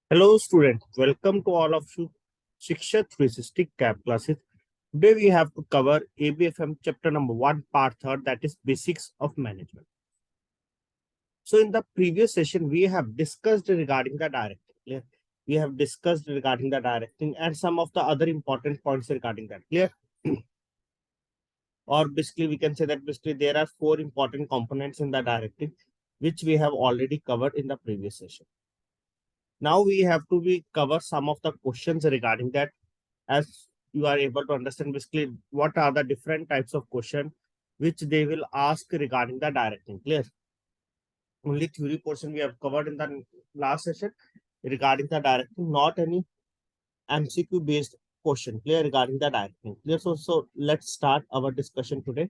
Hello students, welcome to all of you Shiksha 360 CAP classes. Today we have to cover ABFM chapter number 1 part 3 that is basics of management. So in the previous session we have discussed regarding the directing. Clear? We have discussed regarding the directing and some of the other important points regarding that. Clear? Or basically we can say that basically there are four important components in the directing which we have already covered in the previous session. Now we have to be cover some of the questions regarding that as you are able to understand basically what are the different types of question which they will ask regarding the directing. Clear? Only theory portion we have covered in the last session regarding the directing, not any MCQ based question. Clear regarding the directing. Clear. So let's start our discussion today.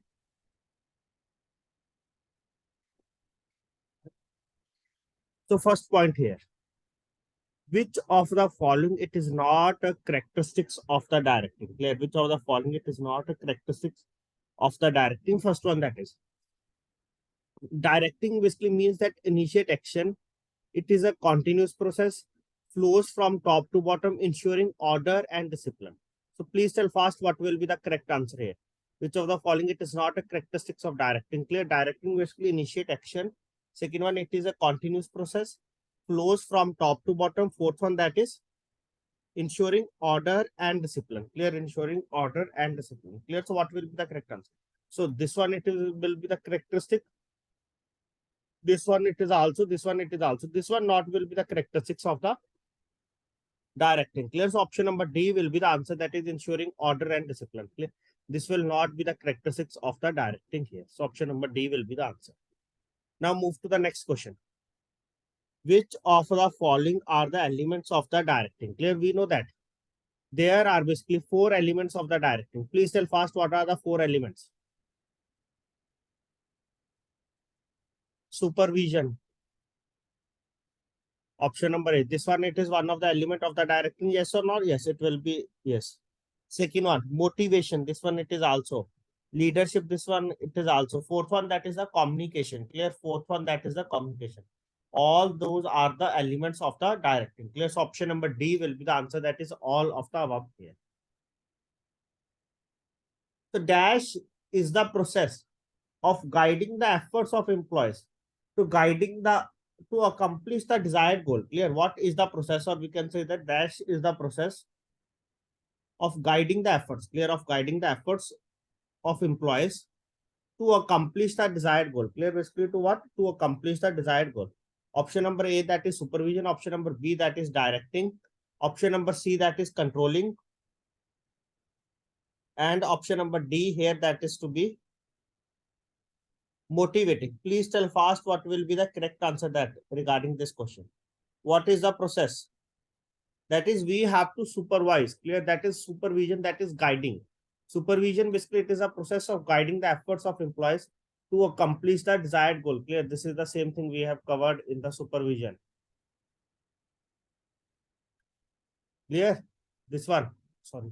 So first point here. Which of the following it is not a characteristics of the directing? Clear? Which of the following it is not a characteristics of the directing? First one, that is directing basically means that initiate action. It is a continuous process, flows from top to bottom, ensuring order and discipline. So please tell fast what will be the correct answer here. Which of the following it is not a characteristics of directing? Clear? Directing basically initiate action. Second one, it is a continuous process, flows from top to bottom. Fourth one, that is ensuring order and discipline. Clear? Ensuring order and discipline. Clear? So what will be the correct answer? So this one will be the characteristic. This one it is also, this one it is also. This one not will be the characteristics of the directing. Clear? So option number D will be the answer, that is ensuring order and discipline. Clear? This will not be the characteristics of the directing here. So option number D will be the answer. Now move to the next question. Which of the following are the elements of the directing? Clear? We know that there are basically four elements of the directing. Please tell fast what are the four elements. Supervision. Option number 8. This one, it is one of the element of the directing. Yes or not? Yes, it will be. Yes. Second one, motivation. This one, it is also. Leadership. This one, it is also. Fourth one, that is the communication. Clear? Fourth one, that is the communication. All those are the elements of the directing. Clear? So option number D will be the answer. That is all of the above here. The dash is the process of guiding the efforts of employees to guiding the to accomplish the desired goal. Clear? What is the process? Or we can say that dash is the process of guiding the efforts. Clear? Of guiding the efforts of employees to accomplish the desired goal. Clear? Basically to what? To accomplish the desired goal. Option number A, that is supervision. Option number B, that is directing. Option number C, that is controlling. And option number D here, that is to be motivating. Please tell fast what will be the correct answer that regarding this question. What is the process? That is, we have to supervise. Clear? That is supervision, that is guiding. Supervision basically it is a process of guiding the efforts of employees to accomplish the desired goal. Clear? This is the same thing we have covered in the supervision. Clear? This one. Sorry.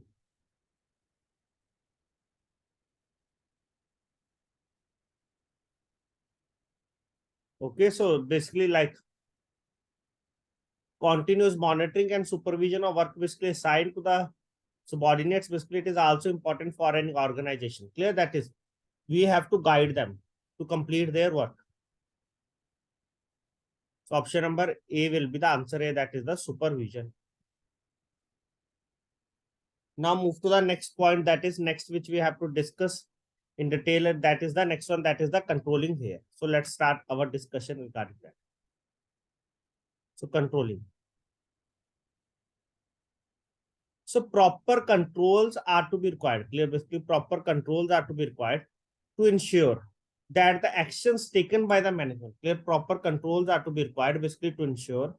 Okay, so basically like continuous monitoring and supervision of work basically assigned to the subordinates, basically it is also important for any organization. Clear? That is, we have to guide them to complete their work. So option number A will be the answer A, that is the supervision. Now move to the next point, that is next which we have to discuss in detail, and that is the next one, that is the controlling here. So let's start our discussion regarding that. So controlling. So proper controls are to be required. Clear? Basically proper controls are to be required to ensure that the actions taken by the management, clear, proper controls are to be required basically to ensure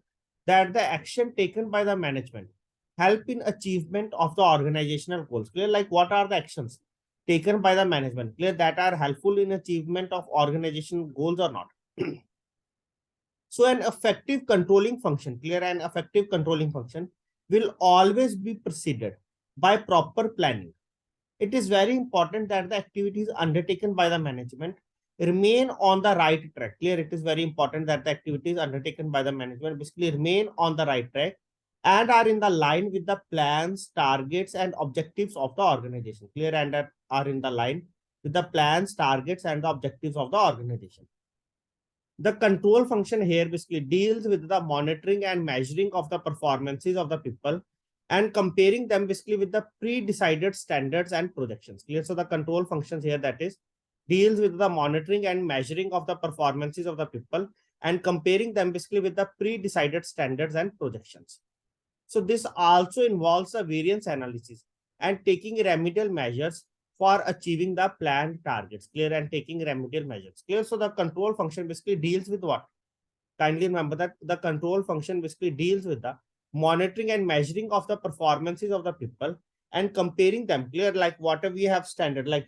that the action taken by the management help in achievement of the organizational goals. Clear? Like what are the actions taken by the management, clear, that are helpful in achievement of organizational goals or not. So an effective controlling function, clear, an effective controlling function will always be preceded by proper planning. It is very important that the activities undertaken by the management remain on the right track. Clear? It is very important that the activities undertaken by the management basically remain on the right track and are in the line with the plans, targets, and objectives of the organization. Clear? And are in the line with the plans, targets, and the objectives of the organization. The control function here basically deals with the monitoring and measuring of the performances of the people and comparing them basically with the pre-decided standards and projections. Clear? So the control functions here, that is, deals with the monitoring and measuring of the performances of the people and comparing them basically with the pre-decided standards and projections. So this also involves a variance analysis and taking remedial measures for achieving the planned targets. Clear? And taking remedial measures. Clear? So the control function basically deals with what? Kindly remember that the control function basically deals with the monitoring and measuring of the performances of the people and comparing them. Clear? Like whatever we have standard, like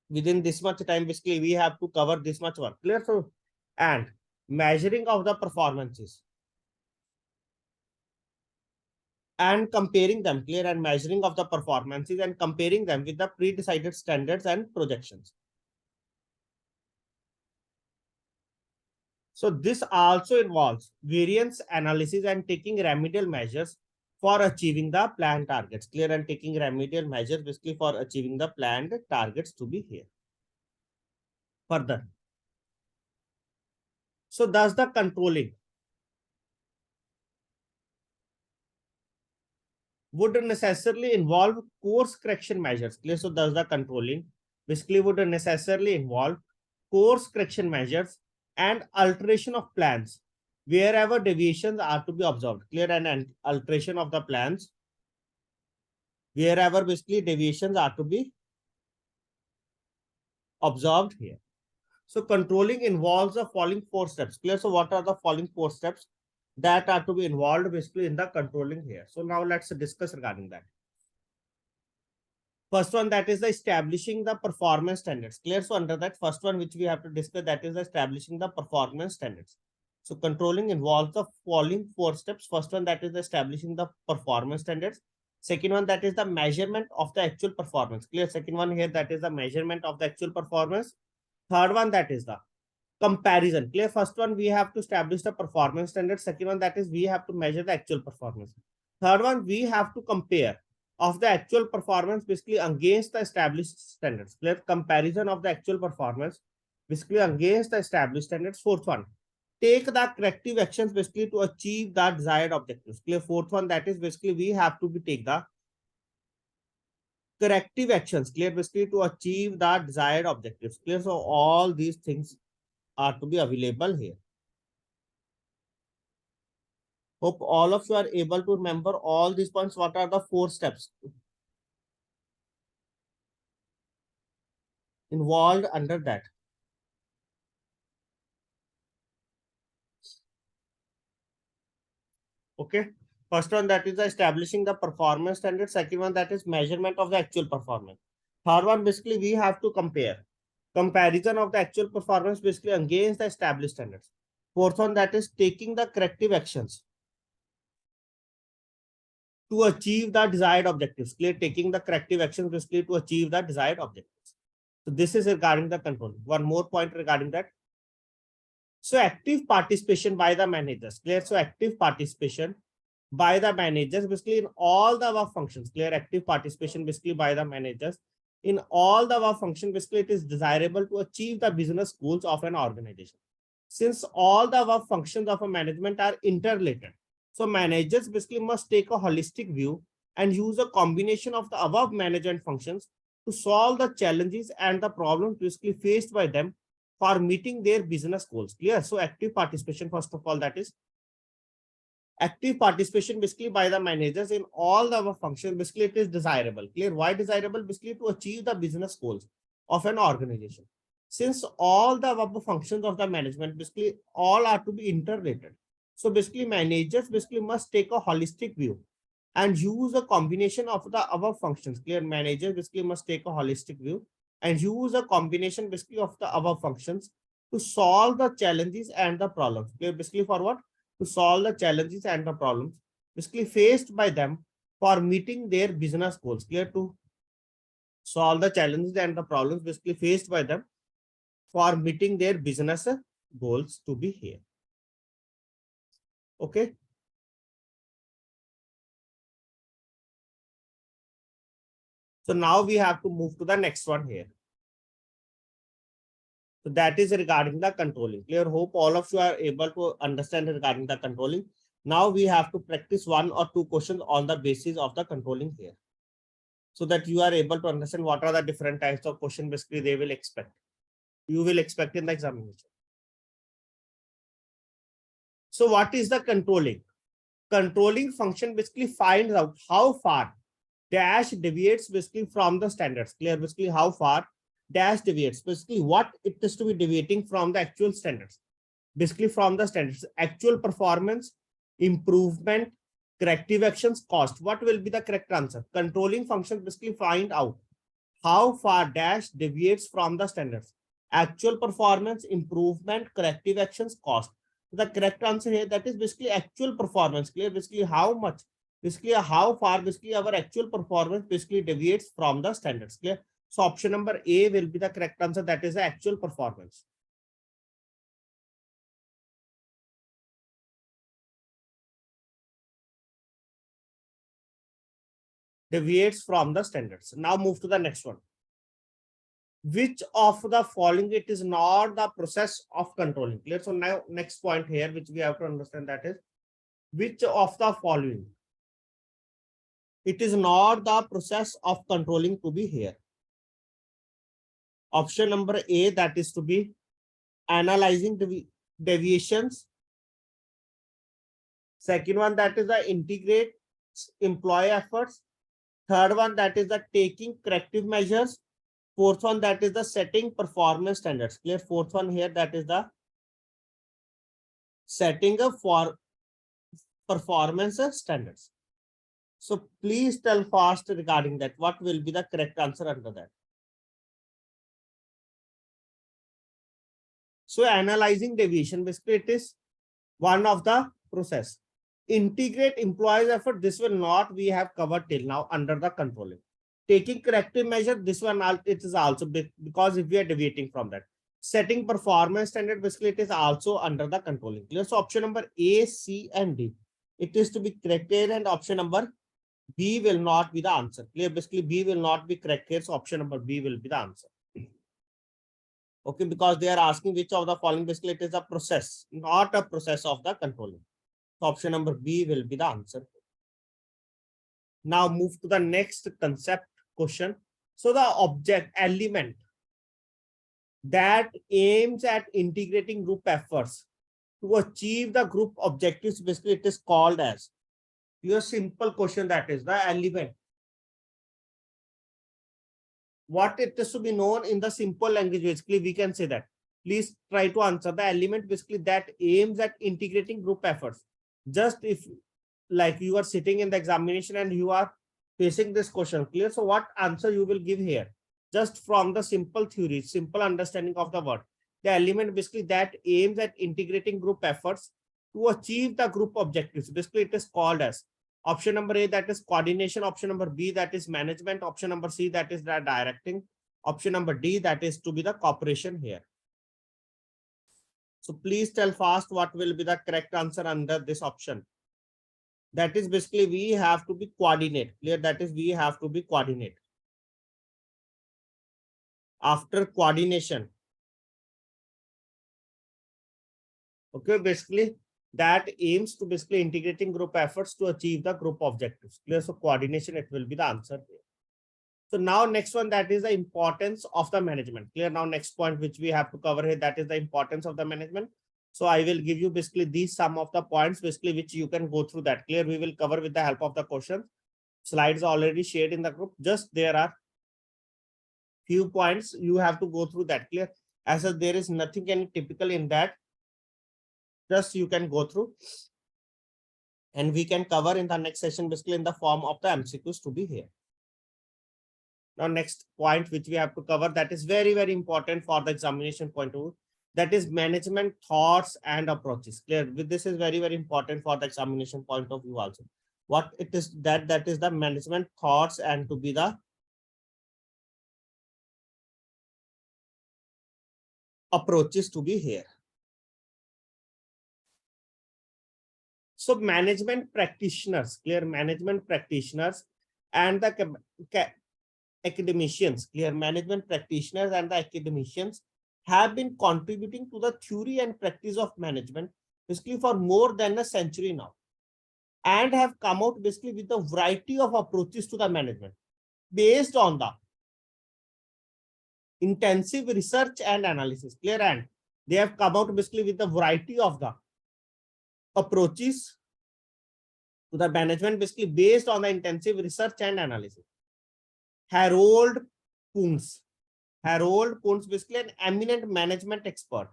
within this much time, basically we have to cover this much work. Clear? So, and measuring of the performances and comparing them. Clear? And measuring of the performances and comparing them with the pre-decided standards and projections. So this also involves variance analysis and taking remedial measures for achieving the planned targets. Clear? And taking remedial measures basically for achieving the planned targets to be here. Further. So thus the controlling would necessarily involve course correction measures. Clear? So thus the controlling basically would necessarily involve course correction measures and alteration of plans wherever deviations are to be observed. Clear? And alteration of the plans wherever basically deviations are to be observed here. So controlling involves the following 4 steps. Clear? So what are the following 4 steps that are to be involved basically in the controlling here? So now let's discuss regarding that. First one, that is the establishing the performance standards. Clear? So under that first one which we have to discuss, that is establishing the performance standards. So controlling involves the following 4 steps. First one, that is establishing the performance standards. Second one, that is the measurement of the actual performance. Clear? Second one here, that is the measurement of the actual performance. Third one, that is the comparison. Clear? First one, we have to establish the performance standard. Second one, that is we have to measure the actual performance. Third one, we have to compare of the actual performance basically against the established standards. Clear? Comparison of the actual performance basically against the established standards. Fourth one, take the corrective actions basically to achieve the desired objectives. Clear? Fourth one, that is basically we have to take the corrective actions. Clear? Basically to achieve the desired objectives. Clear? So all these things are to be available here. Hope all of you are able to remember all these points. What are the 4 steps involved under that? Okay. First one, that is establishing the performance standard. Second one, that is measurement of the actual performance. Third one, basically we have to compare. Comparison of the actual performance basically against the established standards. Fourth one, that is taking the corrective actions to achieve the desired objectives. Clear? Taking the corrective actions basically to achieve the desired objectives. So this is regarding the control. One more point regarding that. So active participation by the managers. Clear? So active participation by the managers basically in all the above functions. Clear? Active participation basically by the managers in all the above functions. Basically it is desirable to achieve the business goals of an organization. Since all the above functions of a management are interrelated, so managers basically must take a holistic view and use a combination of the above management functions to solve the challenges and the problems basically faced by them for meeting their business goals. Clear? So active participation, first of all, that is active participation basically by the managers in all the above functions. Basically it is desirable. Clear? Why desirable? Basically to achieve the business goals of an organization. Since all the above functions of the management basically all are to be interrelated, so basically managers basically must take a holistic view and use a combination of the above functions. Clear? Managers basically must take a holistic view and use a combination basically of the above functions to solve the challenges and the problems. Clear? Basically for what? To solve the challenges and the problems basically faced by them for meeting their business goals. Clear? To solve the challenges and the problems basically faced by them for meeting their business goals to be here. Okay. So now we have to move to the next one here. So that is regarding the controlling. Clear? Hope all of you are able to understand regarding the controlling. Now we have to practice 1 or 2 questions on the basis of the controlling here, so that you are able to understand what are the different types of question basically they will expect. You will expect in the examination. So what is the controlling? Controlling function basically finds out how far dash deviates basically from the standards. Clear? Basically how far dash deviates, basically what it is to be deviating from the actual standards. Basically from the standards, actual performance, improvement, corrective actions, cost. What will be the correct answer? Controlling function basically find out how far dash deviates from the standards. Actual performance, improvement, corrective actions, cost. The correct answer here, that is basically actual performance. Clear? Basically how much, basically how far basically our actual performance basically deviates from the standards. Clear? So option number A will be the correct answer, that is the actual performance. Deviates from the standards. Now move to the next one. Which of the following it is not the process of controlling? Clear? So now next point here which we have to understand, that is which of the following it is not the process of controlling to be here. Option number A, that is to be analyzing deviations. Second one, that is the integrate employee efforts. Third one, that is the taking corrective measures. Fourth one, that is the setting performance standards. Clear? Fourth one here, that is the setting up for performance standards. So please tell fast regarding that. What will be the correct answer under that? So analyzing deviation, basically it is one of the process. Integrate employees effort, this will not we have covered till now under the controlling. Taking corrective measure, this one it is also because if we are deviating from that. Setting performance standard, basically it is also under the controlling. Clear? So option number A, C and D, it is to be corrected, and option number B will not be the answer. Clear? Basically B will not be correct here, so option number B will be the answer. Okay, because they are asking which of the following, basically it is a process, not a process of the controlling. So option number B will be the answer. Now move to the next concept question. So the object element that aims at integrating group efforts to achieve the group objectives, basically it is called as, your simple question, that is the element. What it is to be known in the simple language, basically we can say that. Please try to answer. The element basically that aims at integrating group efforts. Just if like you are sitting in the examination and you are facing this question, clear? So what answer you will give here? Just from the simple theory, simple understanding of the word. The element basically that aims at integrating group efforts to achieve the group objectives. Basically it is called as option number A, that is coordination. Option number B, that is management. Option number C, that is the directing. Option number D, that is to be the cooperation here. So please tell fast what will be the correct answer under this option. That is basically we have to be coordinate. Clear? That is we have to be coordinate. After coordination, okay, basically that aims to basically integrating group efforts to achieve the group objectives. Clear? So coordination, it will be the answer here. So now next one, that is the importance of the management. Clear? Now next point which we have to cover here, that is the importance of the management. So I will give you basically these some of the points basically which you can go through that. Clear? We will cover with the help of the questions. Slides already shared in the group. Just there are few points you have to go through that. Clear? As there is nothing any typical in that. Just you can go through and we can cover in the next session basically in the form of the MCQs to be here. Now next point which we have to cover, that is very, very important for the examination point of view, that is management thoughts and approaches. Clear? This is very, very important for the examination point of view also. What it is, that is the management thoughts and to be the approaches to be here. So management practitioners, clear? Management practitioners and the academicians, clear, management practitioners and the academicians have been contributing to the theory and practice of management basically for more than a century now, and have come out basically with a variety of approaches to the management based on the intensive research and analysis, clear, and they have come out basically with a variety of the approaches to the management basically based on the intensive research and analysis. Harold Kuntz, basically an eminent management expert,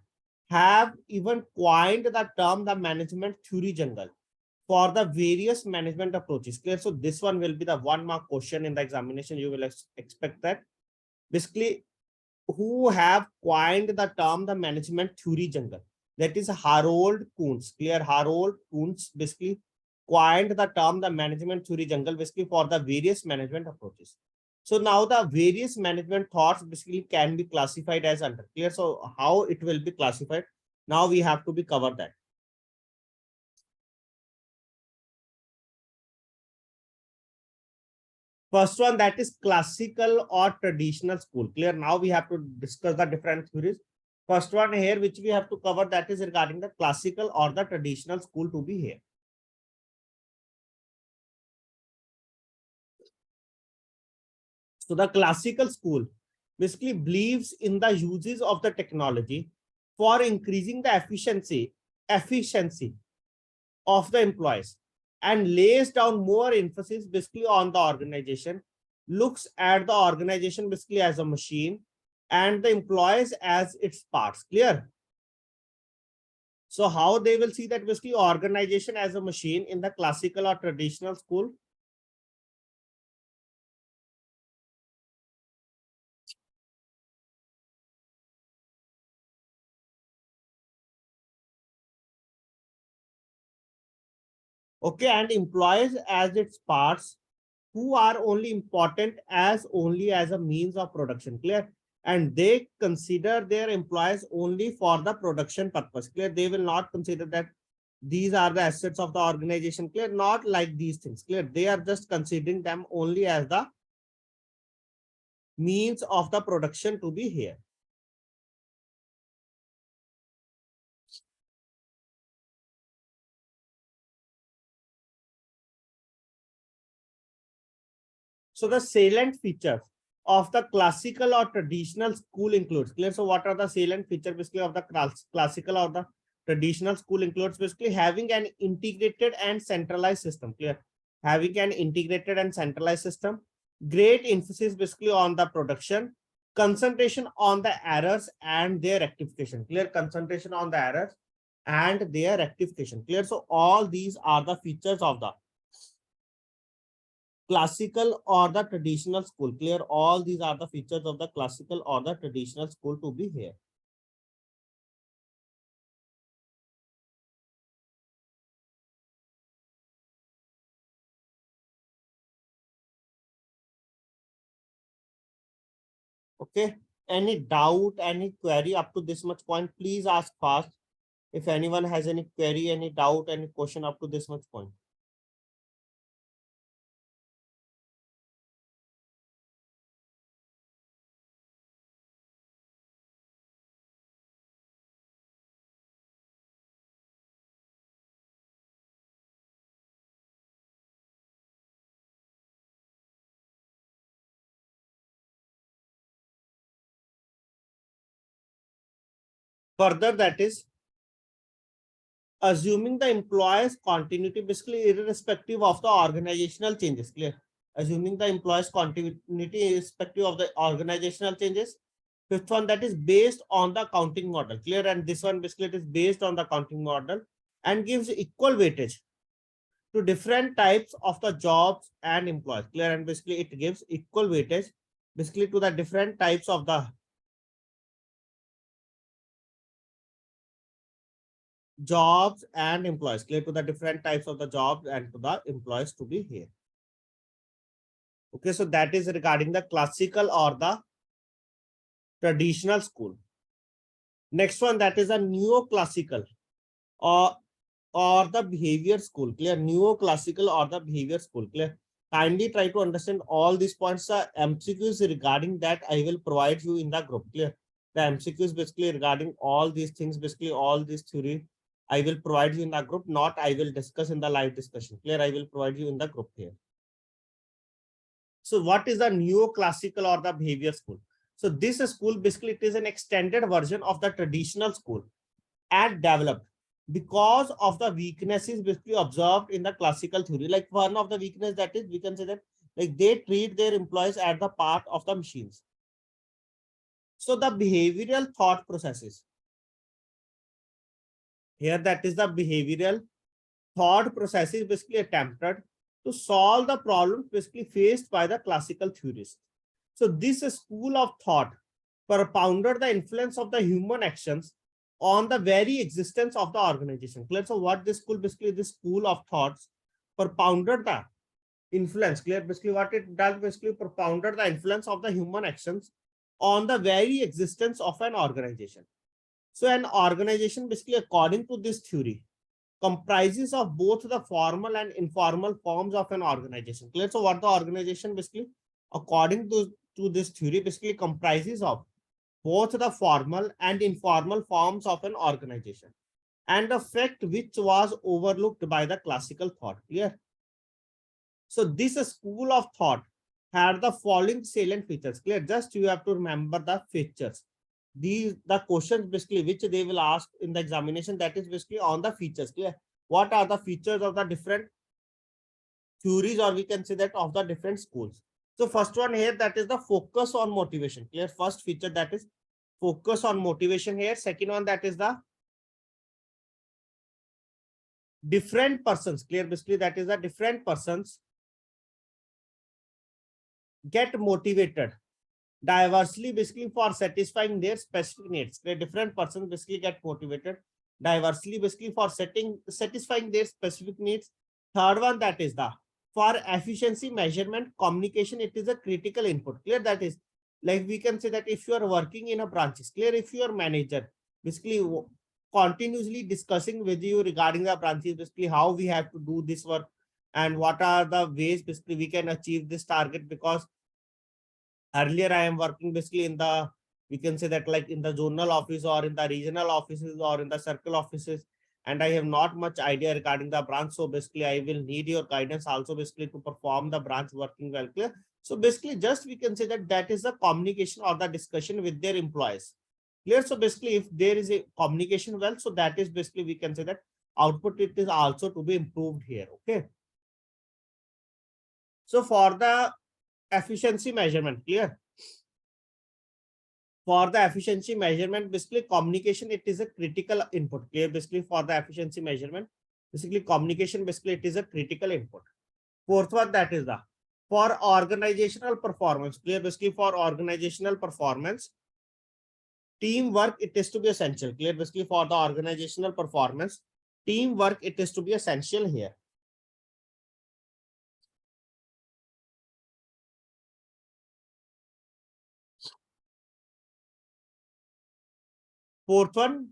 have even coined the term the management theory jungle for the various management approaches. Clear? So this one will be the 1 mark question in the examination. You will expect that. Basically, who have coined the term the management theory jungle? That is Harold Kuntz. Clear? Harold Kuntz basically coined the term the management theory jungle basically for the various management approaches. So now the various management thoughts basically can be classified as under. Clear? So how it will be classified? Now we have to be covered that. First one, that is classical or traditional school. Clear? Now we have to discuss the different theories. First one here, which we have to cover, that is regarding the classical or the traditional school to be here. So the classical school basically believes in the uses of the technology for increasing the efficiency of the employees, and lays down more emphasis basically on the organization, looks at the organization basically as a machine and the employees as its parts. Clear? So how they will see that basically organization as a machine in the classical or traditional school? Okay, and employees as its parts who are only important as a means of production. Clear? And they consider their employees only for the production purpose. Clear? They will not consider that these are the assets of the organization. Clear? Not like these things. Clear? They are just considering them only as the means of the production to be here. So the salient features of the classical or traditional school includes. Clear? So what are the salient features basically of the classical or the traditional school includes basically having an integrated and centralized system. Clear? Having an integrated and centralized system, great emphasis basically on the production, concentration on the errors and their rectification. Clear? Concentration on the errors and their rectification. Clear? So all these are the features of the classical or the traditional school. Clear? All these are the features of the classical or the traditional school to be here. Okay. Any doubt, any query up to this much point, please ask fast. If anyone has any query, any doubt, any question up to this much point. Further, that is assuming the employees continuity basically irrespective of the organizational changes. Clear? Assuming the employees continuity irrespective of the organizational changes. Fifth one, that is based on the accounting model. Clear? And this one basically it is based on the accounting model and gives equal weightage to different types of the jobs and employees. Clear? And basically it gives equal weightage basically to the different types of the jobs and employees. Clear? To the different types of the jobs and to the employees to be here. Okay, so that is regarding the classical or the traditional school. Next one, that is a neoclassical or the behavior school. Clear? Neoclassical or the behavior school. Clear? Kindly try to understand all these points. MCQs regarding that I will provide you in the group. Clear? The MCQs basically regarding all these things, basically all this theory, I will provide you in the group. Not I will discuss in the live discussion. Clear? I will provide you in the group here. So what is the neoclassical or the behavior school? So this school basically it is an extended version of the traditional school and developed because of the weaknesses basically observed in the classical theory. Like one of the weakness that is, we can say that like they treat their employees as the part of the machines. So the behavioral thought processes here, that is the behavioral thought processes basically attempted to solve the problems basically faced by the classical theorists. So this school of thought propounded the influence of the human actions on the very existence of the organization. Clear? So what this school basically, this school of thoughts propounded the influence. Clear? Basically what it does basically propounded the influence of the human actions on the very existence of an organization. So an organization basically according to this theory comprises of both the formal and informal forms of an organization. Clear? So what the organization basically according to this theory basically comprises of both the formal and informal forms of an organization, and the fact which was overlooked by the classical thought. Clear? So this school of thought had the following salient features. Clear? Just you have to remember the features. These the questions basically which they will ask in the examination, that is basically on the features. Clear? What are the features of the different theories, or we can say that of the different schools? So first one here, that is the focus on motivation. Clear? First feature, that is focus on motivation here. Second one, that is the different persons. Clear? Basically that is the different persons get motivated diversely basically for satisfying their specific needs. The different persons basically get motivated diversely basically for satisfying their specific needs. Third one, that is the for efficiency measurement communication, it is a critical input. Clear? That is like we can say that if you are working in a branches, clear, if your manager basically continuously discussing with you regarding the branches, basically how we have to do this work and what are the ways basically we can achieve this target, because earlier I am working basically in the, we can say that like in the zonal office or in the regional offices or in the circle offices, and I have not much idea regarding the branch. So basically I will need your guidance also basically to perform the branch working well. Clear? So basically just we can say that that is the communication or the discussion with their employees. Clear? So basically if there is a communication well, so that is basically we can say that output it is also to be improved here. Okay. So for the efficiency measurement, clear? For the efficiency measurement, basically communication, it is a critical input. Clear? Basically for the efficiency measurement, basically communication, basically it is a critical input. Fourth one, that is the for organizational performance. Clear? Basically for organizational performance, teamwork, it is to be essential. Clear? Basically for the organizational performance, teamwork, it is to be essential here. Fourth one,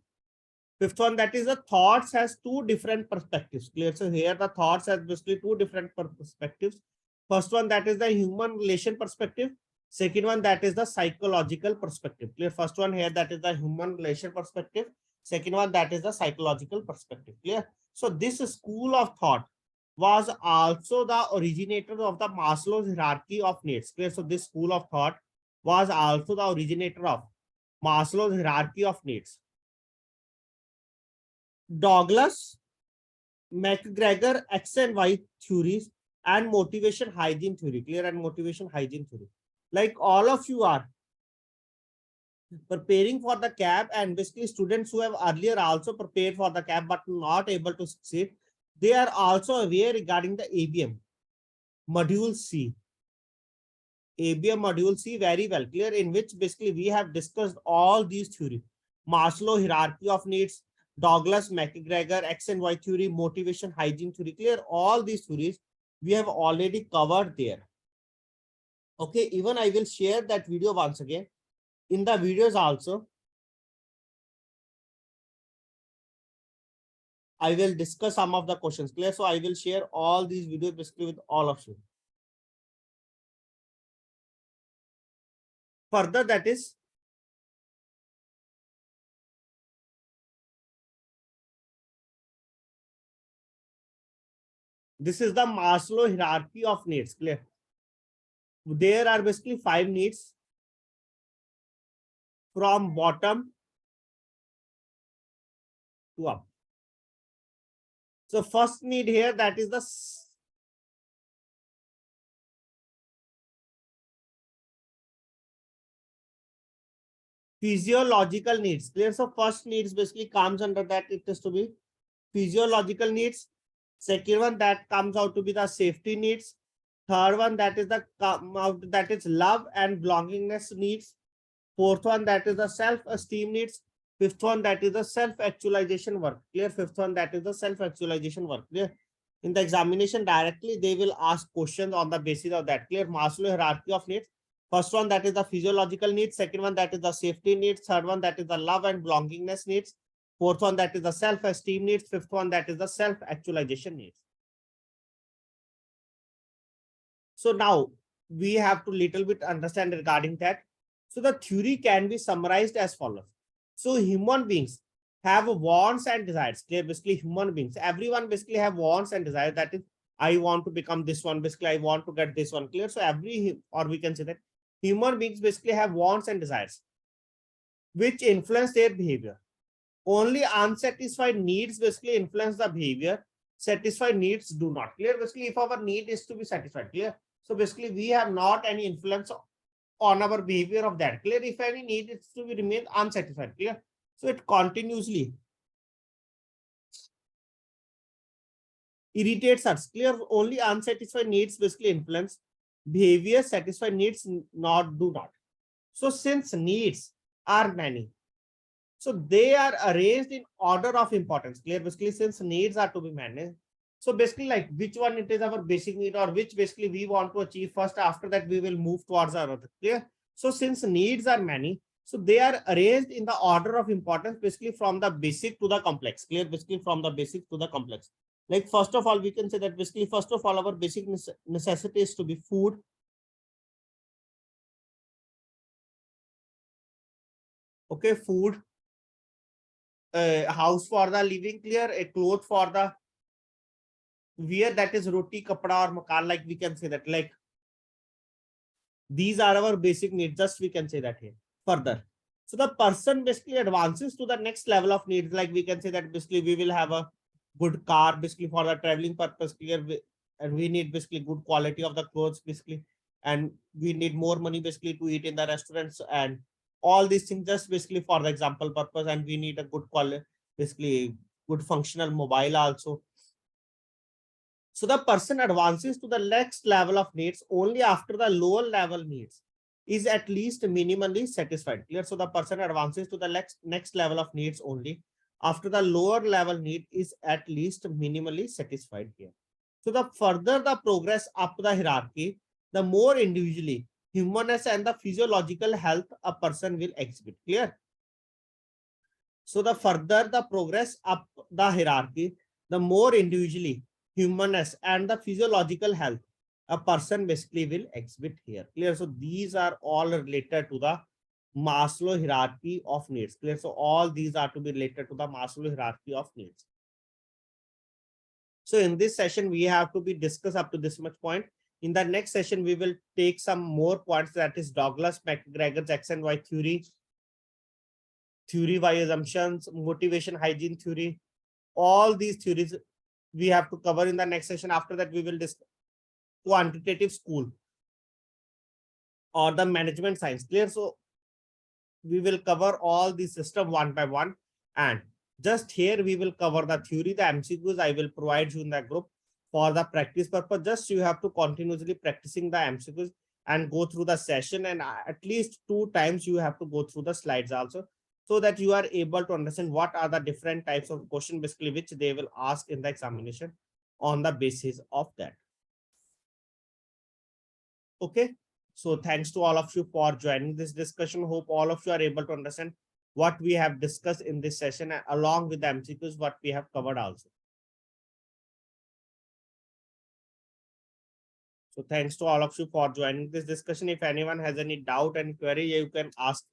fifth one, that is the thoughts has two different perspectives. Clear? So here the thoughts has basically two different perspectives. First one, that is the human relation perspective. Second one, that is the psychological perspective. Clear? First one here, that is the human relation perspective. Second one, that is the psychological perspective. Clear? So this school of thought was also the originator of the Maslow's hierarchy of needs. Clear? So this school of thought was also the originator of Maslow's hierarchy of needs. Douglas McGregor X and Y theories and motivation hygiene theory. Clear? And motivation hygiene theory. Like all of you are preparing for the CAB, and basically students who have earlier also prepared for the CAB but not able to succeed, they are also aware regarding the ABM module C. ABM module C very well. Clear? In which basically we have discussed all these theories. Maslow hierarchy of needs, Douglas McGregor X and Y theory, motivation hygiene theory. Clear? All these theories we have already covered there. Okay, even I will share that video once again. In the videos also, I will discuss some of the questions. Clear? So I will share all these videos basically with all of you. Further, that is this is the Maslow hierarchy of needs. Clear? There are basically 5 needs from bottom to up. So first need here, that is the physiological needs. Clear? So first needs basically comes under that, it is to be physiological needs. Second one, that comes out to be the safety needs. Third one, that is the that is love and belongingness needs. Fourth one, that is the self-esteem needs. Fifth one, that is the self-actualization work. Clear? Fifth one, that is the self-actualization work. Clear? In the examination directly, they will ask questions on the basis of that. Clear? Maslow hierarchy of needs. First one, that is the physiological needs. Second one, that is the safety needs. Third one, that is the love and belongingness needs. Fourth one, that is the self-esteem needs. Fifth one, that is the self-actualization needs. So now we have to little bit understand regarding that. So the theory can be summarized as follows. So human beings have wants and desires. Clear? Basically human beings, everyone basically have wants and desires. That is, I want to become this one. Basically, I want to get this one. Clear? So or we can say that human beings basically have wants and desires which influence their behavior. Only unsatisfied needs basically influence the behavior. Satisfied needs do not. Clear? Basically, if our need is to be satisfied. Clear? So basically, we have not any influence on our behavior of that. Clear? If any need is to be remain unsatisfied. Clear? So it continuously irritates us. Clear? Only unsatisfied needs basically influence behavior. Satisfied needs not do not. So since needs are many, so they are arranged in order of importance. Clear? Basically, since needs are to be managed, so basically like which one it is our basic need or which basically we want to achieve first, after that we will move towards our other. Clear? So since needs are many, so they are arranged in the order of importance, basically from the basic to the complex. Clear? Basically from the basic to the complex. Like first of all, we can say that basically first of all, our basic necessity is to be food. Okay, food, a house for the living. Clear? A cloth for the wear, that is roti, kapda or makan, like we can say that, like these are our basic needs, just we can say that here. Further, so the person basically advances to the next level of needs, like we can say that basically we will have a good car basically for the traveling purpose. Clear? And we need basically good quality of the clothes basically, and we need more money basically to eat in the restaurants and all these things, just basically for the example purpose. And we need a good quality, basically good functional mobile also. So the person advances to the next level of needs only after the lower level needs is at least minimally satisfied. Clear? So the person advances to the next level of needs only after the lower level need is at least minimally satisfied here. So the further the progress up the hierarchy, the more individually humanness and the physiological health a person will exhibit. Clear? So the further the progress up the hierarchy, the more individually humanness and the physiological health a person basically will exhibit here. Clear? So these are all related to the Maslow hierarchy of needs. Clear? So all these are to be related to the Maslow hierarchy of needs. So in this session, we have to be discussed up to this much point. In the next session, we will take some more points, that is Douglas McGregor's X and Y theory by assumptions, motivation hygiene theory. All these theories we have to cover in the next session. After that, we will discuss quantitative school or the management science. Clear? So we will cover all the system one by one, and just here we will cover the theory. The MCQs I will provide you in the group for the practice purpose. Just you have to continuously practicing the MCQs and go through the session, and at least 2 times you have to go through the slides also, so that you are able to understand what are the different types of questions basically which they will ask in the examination on the basis of that. Okay. So thanks to all of you for joining this discussion. Hope all of you are able to understand what we have discussed in this session, along with the MCQs, what we have covered also. So thanks to all of you for joining this discussion. If anyone has any doubt and query, you can ask